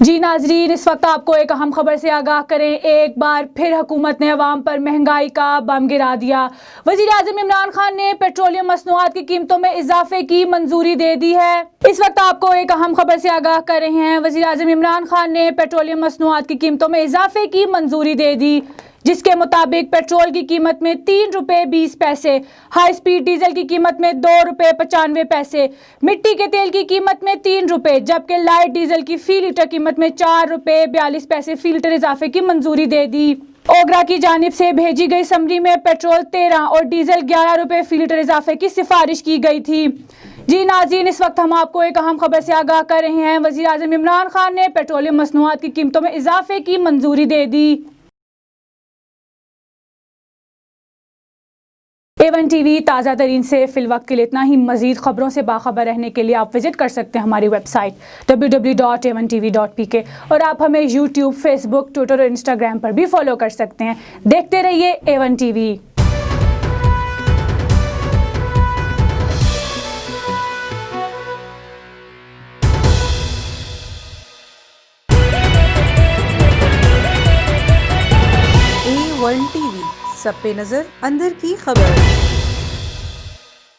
जी नाजरीन, इस वक्त आपको एक अहम खबर से आगाह करें। एक बार फिर हुकूमत ने अवाम पर महंगाई का बम गिरा दिया। वजीर आज़म इमरान खान ने पेट्रोलियम मसनूआत की कीमतों में इजाफे की मंजूरी दे दी है। इस वक्त आपको एक अहम खबर से आगाह कर रहे हैं। वजीर आज़म इमरान खान ने पेट्रोलियम मसनूआत की कीमतों में इजाफे की मंजूरी दे दी, जिसके मुताबिक पेट्रोल की कीमत में 3 रुपये 20 पैसे, हाई स्पीड डीजल की कीमत में 2 रुपये 95 पैसे, मिट्टी के तेल की कीमत में 3 रुपये, जबकि लाइट डीजल की फी लीटर कीमत में 4 रुपये 42 पैसे फी लीटर इजाफे की मंजूरी दे दी। ओगरा की जानिब से भेजी गई समरी में पेट्रोल 13 और डीजल 11 रुपये फी लीटर इजाफे की सिफारिश की गई थी। जी नाज़रीन, इस वक्त हम आपको एक अहम खबर से आगाह कर रहे हैं। वज़ीर आज़म इमरान खान ने पेट्रोलियम मसनूआत की कीमतों में इजाफे की मंजूरी दे दी। A1 TV ताज़ा तरीन से फिलवक्त के लिए इतना ही। मज़ीद ख़बरों से बाखबर रहने के लिए आप विज़िट कर सकते हैं हमारी वेबसाइट www.a1tv.pk और आप हमें YouTube, Facebook, Twitter और Instagram पर भी फॉलो कर सकते हैं। देखते रहिए A1 TV। A1 TV, सब पे नजर, अंदर की खबर।